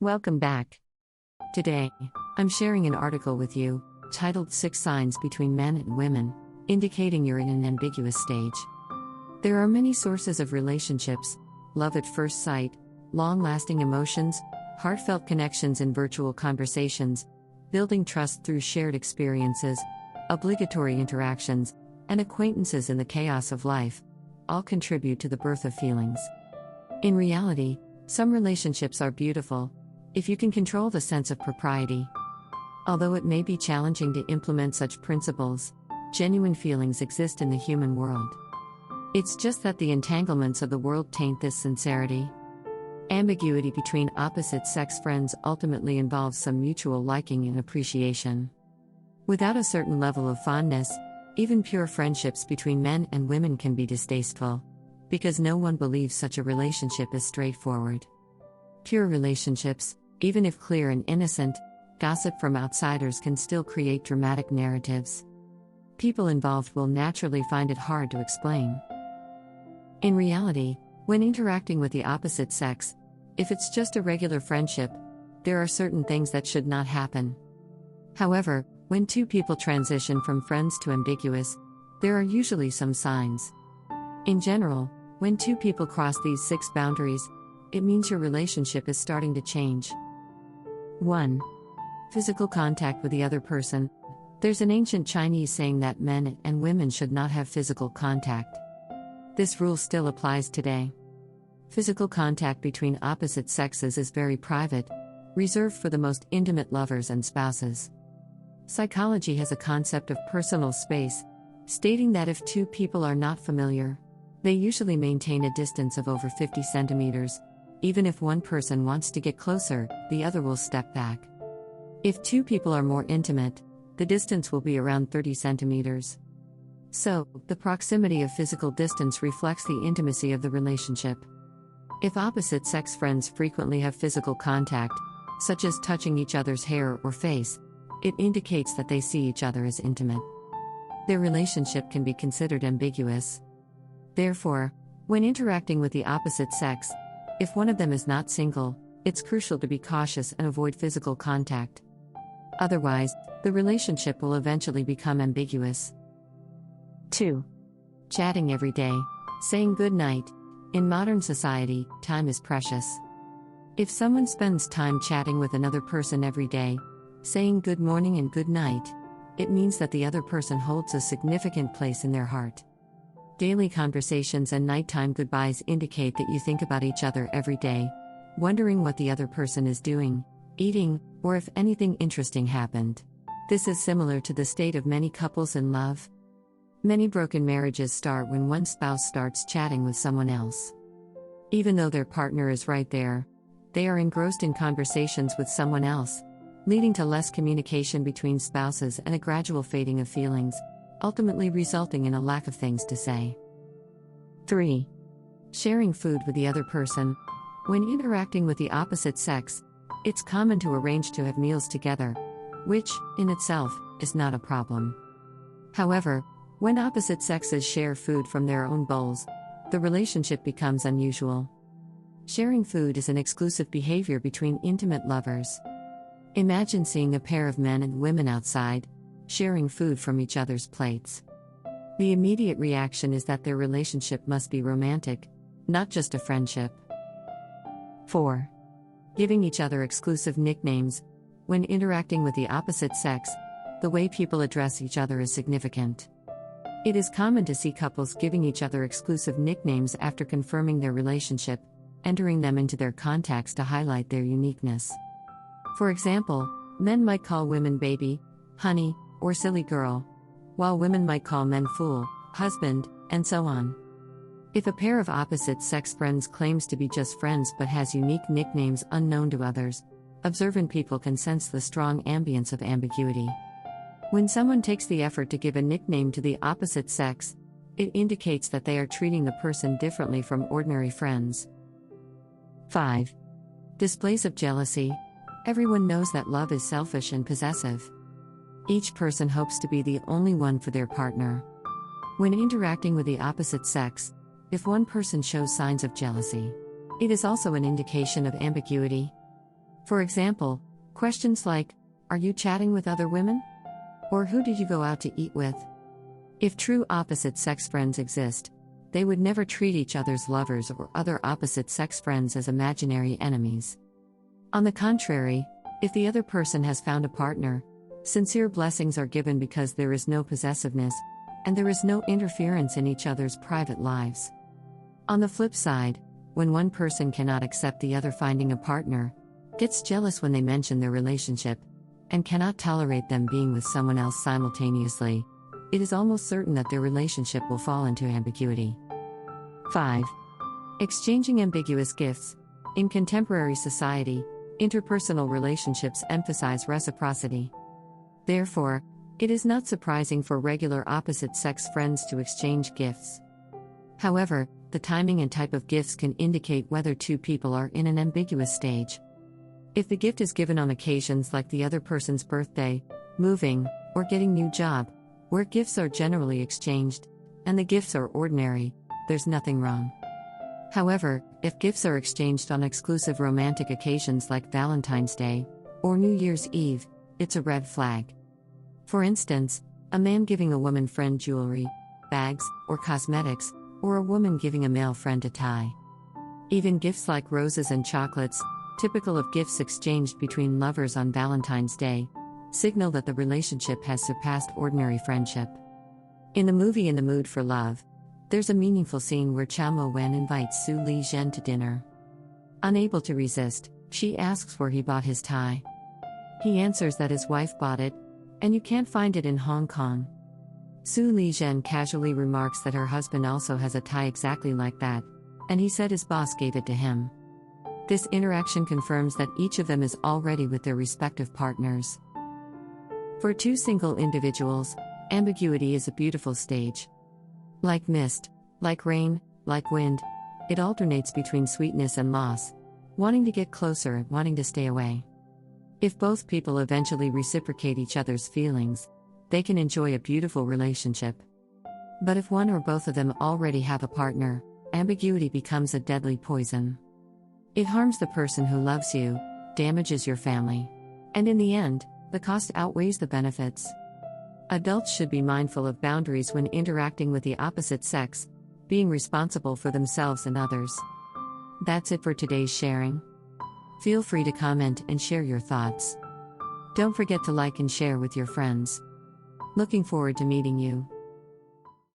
Welcome back. Today, I'm sharing an article with you, titled 6 Signs Between Men and Women, Indicating You're in an Ambiguous Stage. There are many sources of relationships: love at first sight, long-lasting emotions, heartfelt connections in virtual conversations, building trust through shared experiences, obligatory interactions, and acquaintances in the chaos of life, all contribute to the birth of feelings. In reality, some relationships are beautiful, if you can control the sense of propriety. Although it may be challenging to implement such principles, genuine feelings exist in the human world. It's just that the entanglements of the world taint this sincerity. Ambiguity between opposite-sex friends ultimately involves some mutual liking and appreciation. Without a certain level of fondness, even pure friendships between men and women can be distasteful, because no one believes such a relationship is straightforward. Pure relationships, even if clear and innocent, gossip from outsiders can still create dramatic narratives. People involved will naturally find it hard to explain. In reality, when interacting with the opposite sex, if it's just a regular friendship, there are certain things that should not happen. However, when two people transition from friends to ambiguous, there are usually some signs. In general, when two people cross these 6 boundaries, it means your relationship is starting to change. 1. Physical contact with the other person. There's an ancient Chinese saying that men and women should not have physical contact. This rule still applies today. Physical contact between opposite sexes is very private, reserved for the most intimate lovers and spouses. Psychology has a concept of personal space, stating that if two people are not familiar, they usually maintain a distance of over 50 centimeters. Even if one person wants to get closer, the other will step back. If two people are more intimate, the distance will be around 30 centimeters. So, the proximity of physical distance reflects the intimacy of the relationship. If opposite-sex friends frequently have physical contact, such as touching each other's hair or face, it indicates that they see each other as intimate. Their relationship can be considered ambiguous. Therefore, when interacting with the opposite sex, if one of them is not single, it's crucial to be cautious and avoid physical contact. Otherwise, the relationship will eventually become ambiguous. 2. Chatting every day. Saying good night. In modern society, time is precious. If someone spends time chatting with another person every day, saying good morning and good night, it means that the other person holds a significant place in their heart. Daily conversations and nighttime goodbyes indicate that you think about each other every day, wondering what the other person is doing, eating, or if anything interesting happened. This is similar to the state of many couples in love. Many broken marriages start when one spouse starts chatting with someone else. Even though their partner is right there, they are engrossed in conversations with someone else, leading to less communication between spouses and a gradual fading of feelings, ultimately resulting in a lack of things to say. 3. Sharing food with the other person. When interacting with the opposite sex, it's common to arrange to have meals together, which, in itself, is not a problem. However, when opposite sexes share food from their own bowls, the relationship becomes unusual. Sharing food is an exclusive behavior between intimate lovers. Imagine seeing a pair of men and women outside, sharing food from each other's plates. The immediate reaction is that their relationship must be romantic, not just a friendship. 4. Giving each other exclusive nicknames. When interacting with the opposite sex, the way people address each other is significant. It is common to see couples giving each other exclusive nicknames after confirming their relationship, entering them into their contacts to highlight their uniqueness. For example, men might call women baby, honey, or silly girl, while women might call men fool, husband, and so on. If a pair of opposite-sex friends claims to be just friends but has unique nicknames unknown to others, observant people can sense the strong ambience of ambiguity. When someone takes the effort to give a nickname to the opposite sex, it indicates that they are treating the person differently from ordinary friends. 5. Displays of jealousy. Everyone knows that love is selfish and possessive. Each person hopes to be the only one for their partner. When interacting with the opposite sex, if one person shows signs of jealousy, it is also an indication of ambiguity. For example, questions like, "Are you chatting with other women?" Or "Who did you go out to eat with?" If true opposite-sex friends exist, they would never treat each other's lovers or other opposite-sex friends as imaginary enemies. On the contrary, if the other person has found a partner, sincere blessings are given because there is no possessiveness, and there is no interference in each other's private lives. On the flip side, when one person cannot accept the other finding a partner, gets jealous when they mention their relationship, and cannot tolerate them being with someone else simultaneously, it is almost certain that their relationship will fall into ambiguity. 5. Exchanging ambiguous gifts. In contemporary society, interpersonal relationships emphasize reciprocity. Therefore, it is not surprising for regular opposite-sex friends to exchange gifts. However, the timing and type of gifts can indicate whether two people are in an ambiguous stage. If the gift is given on occasions like the other person's birthday, moving, or getting new job, where gifts are generally exchanged, and the gifts are ordinary, there's nothing wrong. However, if gifts are exchanged on exclusive romantic occasions like Valentine's Day or New Year's Eve, it's a red flag. For instance, a man giving a woman friend jewelry, bags, or cosmetics, or a woman giving a male friend a tie. Even gifts like roses and chocolates, typical of gifts exchanged between lovers on Valentine's Day, signal that the relationship has surpassed ordinary friendship. In the movie In the Mood for Love, there's a meaningful scene where Chow Mo-wen invites Su Li-zhen to dinner. Unable to resist, she asks where he bought his tie. He answers that his wife bought it, and you can't find it in Hong Kong. Su Li-zhen casually remarks that her husband also has a tie exactly like that, and he said his boss gave it to him. This interaction confirms that each of them is already with their respective partners. For two single individuals, ambiguity is a beautiful stage. Like mist, like rain, like wind, it alternates between sweetness and loss, wanting to get closer and wanting to stay away. If both people eventually reciprocate each other's feelings, they can enjoy a beautiful relationship. But if one or both of them already have a partner, ambiguity becomes a deadly poison. It harms the person who loves you, damages your family, and in the end, the cost outweighs the benefits. Adults should be mindful of boundaries when interacting with the opposite sex, being responsible for themselves and others. That's it for today's sharing. Feel free to comment and share your thoughts. Don't forget to like and share with your friends. Looking forward to meeting you.